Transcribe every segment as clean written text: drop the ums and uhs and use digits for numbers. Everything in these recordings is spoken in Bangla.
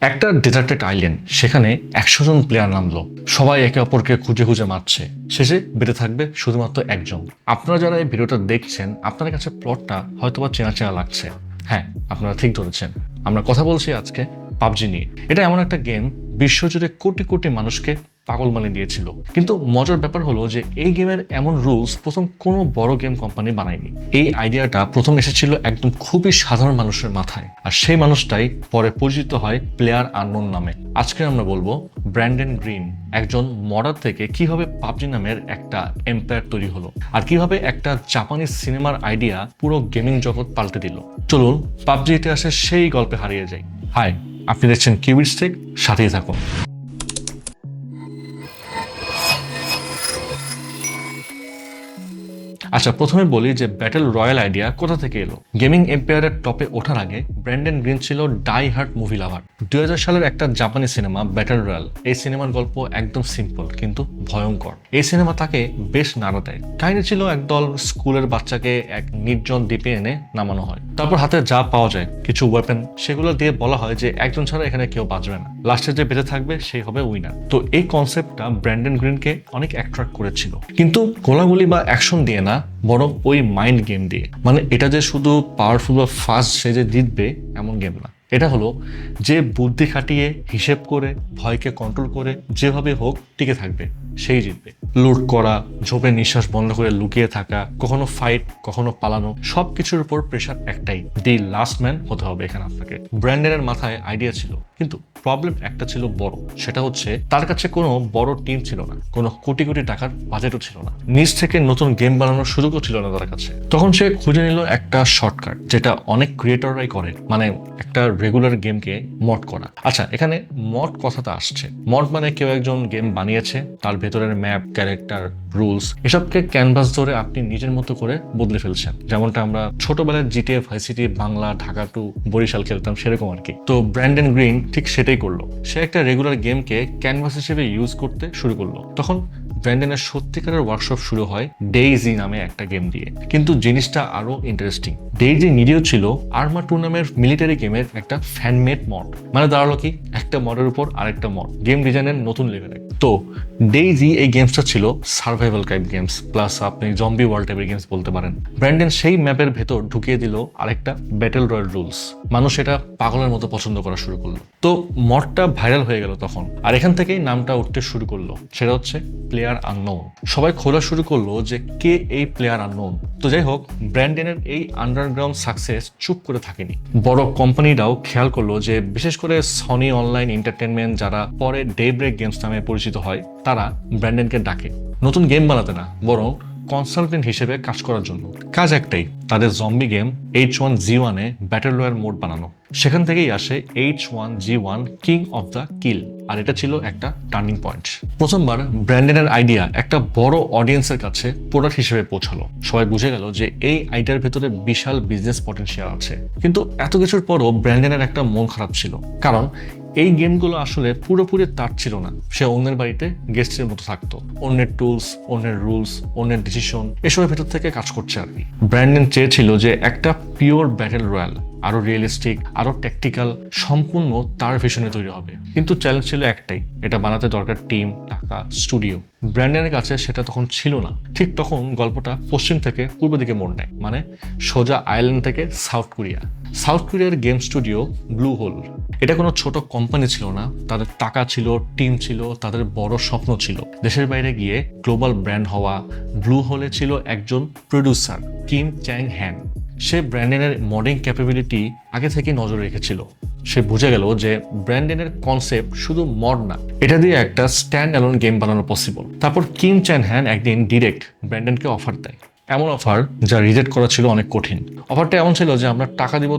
একটা ডেজার্টেড আইল্যান্ড, সেখানে 100 জন প্লেয়ার নামলো। সবাই একে অপরকে খুঁজে খুঁজে মারছে। শেষে বেঁচে থাকবে শুধুমাত্র একজন। আপনারা যারা এই ভিডিওটা দেখছেন, আপনাদের কাছে প্লটটা হয়তোবা চেনা চেনা লাগছে। হ্যাঁ, আপনারা ঠিক ধরেছেন, আমরা কথা বলছি আজকে পাবজি নিয়ে। এটা এমন একটা গেম বিশ্বজুড়ে কোটি কোটি মানুষকে পাগল বানিয়ে দিয়েছিল। কিন্তু মজার ব্যাপার হলো যে এই গেমের এমন রুলস প্রথম কোনো বড় গেম কোম্পানি বানায়নি। এই আইডিয়াটা প্রথম এসেছিল একদম খুবই সাধারণ মানুষের মাথায়, আর সেই মানুষটাই পরে পরিচিত হয় প্লেয়ার আননোন নামে। আজকে আমরা বলবো ব্র্যান্ডন গ্রিন, একজন মডার থেকে কিভাবে পাবজি নামের একটা এম্পায়ার তৈরি হলো, আর কিভাবে একটা জাপানিজ সিনেমার আইডিয়া পুরো গেমিং জগৎ পাল্টে দিল। চলুন পাবজি ইতিহাসের সেই গল্পে হারিয়ে যাই। হাই, আপনি দেখছেন কিউবিটস, সাথেই থাকুন। আচ্ছা, প্রথমে বলি যে ব্যাটল রয়্যাল আইডিয়া কোথা থেকে এলো। গেমিং এম্পায়ারের টপে ওঠার আগে ব্র্যান্ডন গ্রিন ছিল ডাই হার্ট মুভি লাভার। 2000 সালের একটা জাপানি সিনেমা ব্যাটল রয়্যাল, এই সিনেমার গল্প একদম সিম্পল কিন্তু ভয়ঙ্কর। এই সিনেমা তাকে বেশ নাড়া দেয়। কাহিনী ছিল একদল স্কুলের বাচ্চাকে এক নির্জন দ্বীপে এনে নামানো হয়। তারপর হাতে যা পাওয়া যায়, কিছু ওয়েপেন, সেগুলো দিয়ে বলা হয় যে একজন ছাড়া এখানে কেউ বাঁচবে না, লাস্টে যে বেঁচে থাকবে সেই হবে উইনার। তো এই কনসেপ্টটা ব্র্যান্ডন গ্রিনকে অনেক অ্যাট্রাক্ট করেছিল, কিন্তু গোলাগুলি বা অ্যাকশন দিয়ে না, বরং ওই মাইন্ড গেম দিয়ে। মানে এটা যে শুধু পাওয়ারফুল বা ফাস্ট সে যে জিতবে এমন গেম না। এটা হলো যে বুদ্ধি খাটিয়ে, হিসেব করে, ভয়কে কন্ট্রোল করে যেভাবে হোক টিকে থাকবে সেই জিতবে। লুট করা, ঝোপে নিঃশ্বাস বন্ধ করে লুকিয়ে থাকা, কখনো ফাইট, কখনো পালানো, সবকিছুর উপর প্রেশার একটাই, দি লাস্ট ম্যান হতে হবে এখানে আপনাকে। ব্র্যান্ডনের মাথায় আইডিয়া ছিল, কিন্তু প্রবলেম একটা ছিল বড়। সেটা হচ্ছে তার কাছে কোনো বড় টিম ছিল না, কোনো কোটি কোটি টাকার বাজেটও ছিল না, নিজ থেকে নতুন গেম বানানোর সুযোগও ছিল না তার কাছে। তখন সে খুঁজে নিল একটা শর্টকাট, যেটা অনেক ক্রিয়েটররাই করে, মানে একটা রেগুলার গেমকে মড করা। আচ্ছা, এখানে মড কথাটা আসছে। মড মানে কেউ একজন গেম বানিয়েছে, তার ভেতরের ম্যাপ, ক্যারেক্টার, রুলস, এসবকে ক্যানভাস ধরে আপনি নিজের মতো করে বদলে ফেলছেন। যেমনটা আমরা ছোটবেলায় GTA, vice city, Bangla, Dhaka to Barishal খেলতাম, সেরকম আর কি। তো ব্র্যান্ডন গ্রিন ঠিক সেটাই করলো। সে একটা রেগুলার গেমকে ক্যানভাস হিসেবে ইউজ করতে শুরু করলো। তখন ব্র্যান্ডনের সত্যিকারের ওয়ার্কশপ শুরু হয় ডেইজি নামে একটা গেম দিয়ে। কিন্তু জিনিসটা আরো ইন্টারেস্টিং। ডেইজি নিজেও ছিল আর্মা টুর্নামেন্ট মিলিটারি গেমের একটা ফ্যানমেড মড। মানে দাঁড়ালো কি, একটা মডের উপর আরেকটা মড, গেম ডিজাইনের নতুন লেভেলে। তো ডেইজি এই গেমসটা ছিল সার্ভাইভাল টাইপ গেমস, প্লাস আপনি জম্বি ওয়ার্ল্ড টাইপের গেমস বলতে পারেন। ব্র্যান্ডন সেই ম্যাপের ভেতর ঢুকিয়ে দিল আরেকটা ব্যাটল রয়্যাল রুলস। মানুষ এটা পাগলের মতো পছন্দ করা শুরু করলো। তো মডটা ভাইরাল হয়ে গেল তখন, আর এখান থেকেই নামটা উঠতে শুরু করলো। সেটা হচ্ছে প্লেয়ার আননোন। সবাই খোঁজা শুরু করলো যে কে এই প্লেয়ার আননোন। তো যাই হোক, ব্র্যান্ডনের এই আন্ডারগ্রাউন্ড সাকসেস চুপ করে থাকেনি। বড় কোম্পানিরাও খেয়াল করলো যে বিশেষ করে সনি অনলাইন এন্টারটেনমেন্ট, যারা পরে ডে ব্রেক গেমস নামে পরিচিত হয়, তারা ব্র্যান্ডনকে ডাকে নতুন গেম বানাতে না, বরং কনসালটেন্ট হিসেবে কাজ করার জন্য। কাজ একটাই, তাদের জম্বি গেম H1Z1 এ ব্যাটল রয়্যাল মোড বানানো। সেখান থেকেই আসে H1Z1 কিং অফ দ্য কিল, আর এটা ছিল একটা টার্নিং পয়েন্ট। প্রথমবার ব্র্যান্ডনের আইডিয়া একটা বড় অডিয়েন্সের কাছে প্রোডাক্ট হিসেবে পৌঁছালো। সবাই বুঝে গেল যে এই আইডিয়ার ভেতরে বিশাল বিজনেস পটেনশিয়াল আছে। কিন্তু এত কিছুর পরও ব্র্যান্ডনের একটা মন খারাপ ছিল, কারণ এই গেমগুলো আসলে পুরোপুরি তার ছিল না। সে অন্যের বাড়িতে গেস্টের মতো থাকতো, অন্যের টুলস, অন্যের রুলস, অন্যের ডিসিশন, এসবের ভেতর থেকে কাজ করছে আর কি। ব্র্যান্ডন চেয়েছিল যে একটা পিওর ব্যাটল রয়্যাল, আরো রিয়েলিস্টিক, আরো ট্যাকটিক্যাল, সম্পূর্ণ তার ভিশনে তৈরি হবে। কিন্তু চ্যালেঞ্জ ছিল একটাই, এটা বানাতে দরকার টিম, টাকা, স্টুডিও। ব্র্যান্ডনের কাছে সেটা তখন ছিল না। ঠিক তখন গল্পটা পশ্চিম থেকে পূর্ব দিকে মোড় নেয়, মানে সোজা আয়ারল্যান্ড থেকে সাউথ কোরিয়া। সাউথ কোরিয়ার গেম স্টুডিও ব্লু হোল। এটা কোনো ছোট কোম্পানি ছিল না, তাদের টাকা ছিল, টিম ছিল, তাদের বড় স্বপ্ন ছিল দেশের বাইরে গিয়ে গ্লোবাল ব্র্যান্ড হওয়া। ব্লু হোলে ছিল একজন প্রডিউসার, কিম চ্যাং হ্যান। সে ব্র্যান্ডনের মডিং ক্যাপাবিলিটি আগে থেকে নজর রেখেছিল। সে বুঝে গেল যে ব্র্যান্ডনের কনসেপ্ট শুধু মড না, এটা দিয়ে একটা স্ট্যান্ড অ্যালোন গেম বানানো পসিবল। তারপর কিম চ্যান হ্যান একদিন ডিরেক্ট ব্র্যান্ডনকে অফার দেয়, এমন অফার যা রিজেক্ট করা ছিল অনেক কঠিন। অফারটা এমন ছিল যে আমরা টাকা দিব,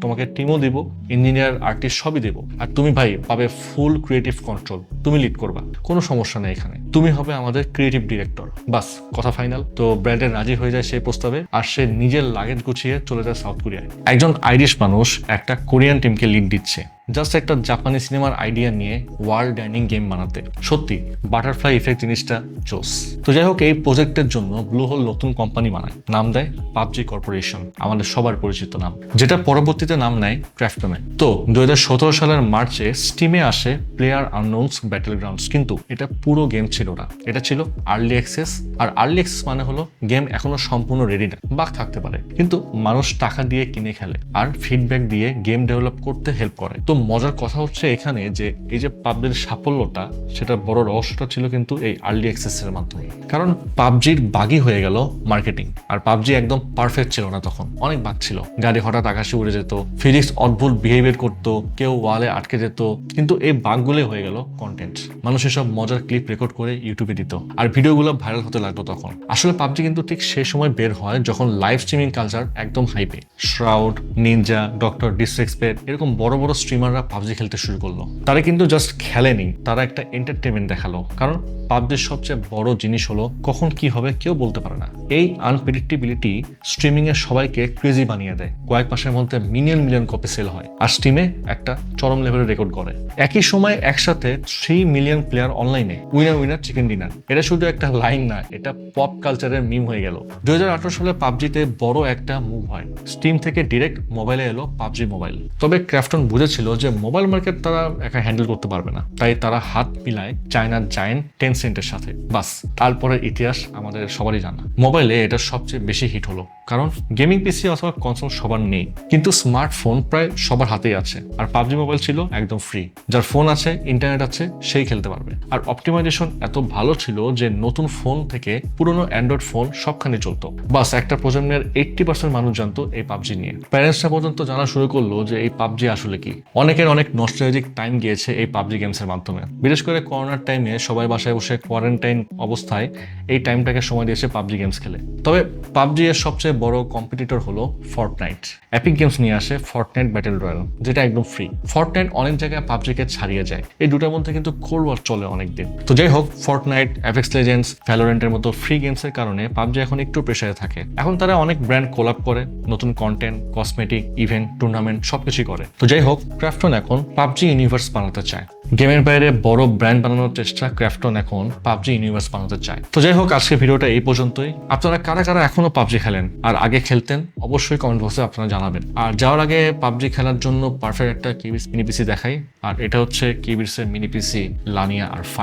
তোমাকে টিমও দিব, ইঞ্জিনিয়ার, আর্টিস্ট সবই দেবো, আর তুমি ভাই পাবে ফুল ক্রিয়েটিভ কন্ট্রোল, তুমি লিড করবা, কোনো সমস্যা নেই এখানে, তুমি হবে আমাদের ক্রিয়েটিভ ডিরেক্টর, বাস কথা ফাইনাল। তো ব্র্যান্ডন রাজি হয়ে যায় সেই প্রস্তাবে, আর সে নিজের লাগেজ গুছিয়ে চলে যায় সাউথ কোরিয়ায়। একজন আইরিশ মানুষ একটা কোরিয়ান টিমকে লিড দিচ্ছে, জাস্ট একটা জাপানি সিনেমার আইডিয়া নিয়ে ওয়ার্ল্ড ডাইনিং গেম বানাতে। সত্যি বাটারফ্লাই ইফেক্ট জিনিসটা জোস। তো যাই হোক, এই প্রজেক্টের জন্য ব্লু হোল নতুন কোম্পানি বানায়, নাম দেয় পাবজি কর্পোরেশন, আমাদের সবার পরিচিত নাম, যেটা পরবর্তীতে নাম নেয় ক্রাফটনে। তো 2017 সালের মার্চে স্টিমে আসে প্লেয়ার আননোনস ব্যাটল গ্রাউন্ডস, কিন্তু এটা পুরো গেম ছিল না, এটা ছিল আর্লি অ্যাক্সেস। আর আর্লি অ্যাক্সেস মানে হলো গেম এখনো সম্পূর্ণ রেডি না, বাগ থাকতে পারে, কিন্তু মানুষ টাকা দিয়ে কিনে খেলে আর ফিডব্যাক দিয়ে গেম ডেভেলপ করতে হেল্প করে। তো মজার কথা হচ্ছে এখানে যে এই যে পাবজির সাফল্যটা, সেটা বড় রহস্যটা ছিল কিন্তু এই আর্লি অ্যাক্সেসের মাধ্যমে। কারণ পাবজির বাগই হয়ে গেল মার্কেটিং, আর পাবজি একদম পারফেক্ট ছিল না তখন, অনেক বাগ ছিল। গাড়ি হঠাৎ আকাশে উড়ে যেত, ফিজিক্স অদ্ভুত বিহেভিয়ার করতো, কেউ ওয়ালে আটকে যেত, কিন্তু এই বাগগুলোই হয়ে গেল কন্টেন্ট। মানুষ এসব মজার ক্লিপ রেকর্ড করে ইউটিউবে দিত, আর ভিডিওগুলো ভাইরাল হতে লাগলো তখন। আসলে পাবজি কিন্তু ঠিক সেই সময় বের হয় যখন লাইভ স্ট্রিমিং কালচার একদম হাইপে। শ্রাউড, নিনজা, ডক্টর ডিসরেসপেক্ট এরকম বড় বড় স্ট্রিমাররা পাবজি খেলতে শুরু করলো। তারা কিন্তু জাস্ট খেলেনি, তারা একটা এন্টারটেনমেন্ট দেখালো। কারণ পাবজির সবচেয়ে বড় জিনিস হলো কখন কি হবে কেউ বলতে পারে না। এই আনপ্রেডিক্টেবিলিটি স্ট্রিমিং এর সবাইকে ক্রেজি বানিয়ে দেয়। কয়েক মাসের মধ্যে মিলিয়ন মিলিয়ন কপি সেল হয়, আর স্টিমে একটা চরম লেভেলে রেকর্ড করে। একই সময় একসাথে 3 মিলিয়ন প্লেয়ার অনলাইনে, উইনার উইনার চিকেন ডিনার। এটা শুধু একটা লাইন না, এটা পপ কালচারের মিম হয়ে গেল। 2018 সালে পাবজিতে বড় একটা মুভ হয়, স্টিম থেকে ডিরেক্ট মোবাইলে এলো পাবজি মোবাইল। তবে ক্রাফটন বুঝেছিল যে মোবাইল মার্কেট তারা একা হ্যান্ডেল করতে পারবে না, তাই তারা হাত মিলায় চায়নার জায়েন্ট টেনসেন্টের সাথে। বাস, তারপরের ইতিহাস আমাদের সবারই জানা। মোবাইলে এটা সবচেয়ে বেশি হিট হলো, কারণ গেমিং পিসি অথবা কনসোল সবার নেই, কিন্তু স্মার্টফোন প্রায় সবার হাতেই আছে। আর পাবজি মোবাইল ছিল একদম ফ্রি, যার ফোন আছে, ইন্টারনেট আছে, সেই খেলতে পারবে। আর অপটিমাইজেশন এত ভালো ছিল যে নতুন ফোন থেকে পুরনো অ্যান্ড্রয়েড ফোন সবখানে চলতো। বাস, একটা প্রজন্মের 80% মানুষ জানতো এই পাবজি নিয়ে। প্যারেন্টসরা পর্যন্ত জানা শুরু করলো যে এই পাবজি আসলে কি। অনেকের অনেক নস্টালজিক টাইম গিয়েছে এই পাবজি গেমসের মাধ্যমে। বিশেষ করে করোনার টাইমে সবাই বাসায় বসে কোয়ারেন্টাইন অবস্থায় এই টাইমটাকে সময় দিয়েছে পাবজি গেমস খেলে। তবে পাবজি এর সবচেয়ে বড় কম্পিটিটর হলো ফর্টনাইট। এপিক গেমস নিয়ে আসে ফর্টনাইট ব্যাটল রয়্যাল, যেটা একদম ফ্রি। ফর্টনাইট অনেক জায়গায় পাবজিকে ছাড়িয়ে যায়, এই দুটার মধ্যে কিন্তু কোল্ড ওয়ার চলে অনেকদিন। তো যাই হোক, ফর্টনাইট, অ্যাপেক্স লেজেন্ডস, ভ্যালোরেন্টের মতো ফ্রি গেমসের কারণে পাবজি এখন একটু প্রেসারে থাকে। এখন তারা অনেক ব্র্যান্ড কোলাব করে, নতুন কন্টেন্ট, কসমেটিক, ইভেন্ট, টুর্নামেন্ট সবকিছুই করে। তো যাই হোক, ক্রাফটন এখন পাবজি ইউনিভার্স বানাতে চায়। গেমের বাইরে বড় ব্র্যান্ড বানানোর চেষ্টা ক্রাফটন এখন পাবজি ইউনিভার্স বানাতে চায়। তো যাই হোক, আজকে ভিডিওটা এই পর্যন্তই। আপনারা কারা কারা এখনো পাবজি খেলেন আর আগে খেলতেন অবশ্যই কমেন্ট বক্সে আপনারা জানাবেন। আর যাওয়ার আগে পাবজি খেলার জন্য পারফেক্ট একটা কিবিস মিনি পিসি দেখাই। আর এটা হচ্ছে কিবিসের মিনি পিসি লানিয়া R5।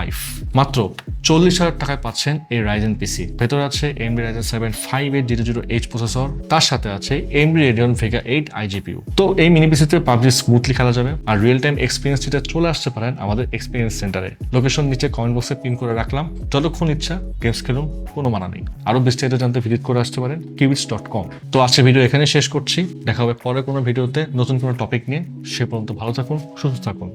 মাত্র 40,000 টাকায় পাচ্ছেন এই রাইজেন পিসি। ভেতরে আছে AMD Ryzen 7 5800H প্রসেসর, তার সাথে আছে AMD Radeon Vega 8 iGPU। তো এই মিনি পিসিতে পাবজি স্মুথলি খেলা যাবে। আর রিয়েল টাইম এক্সপিরিয়েন্স দিতে চলে আসতে পারেন আমাদের এক্সপিরিয়েন্স সেন্টারে। লোকেশন নিচে কমেন্ট বক্সে পিন করে রাখলাম। যতক্ষণ ইচ্ছা গেমস খেলুন, কোনো মানা নেই। আরো বিস্তারিত জানতে ভিজিট করে আসতে পারেন kibits.com। তো আজকে ভিডিও এখানে শেষ করছি, দেখা হবে পরে কোনো ভিডিওতে নতুন কোনো টপিক নিয়ে। সে পর্যন্ত ভালো থাকুন, সুস্থ থাকুন।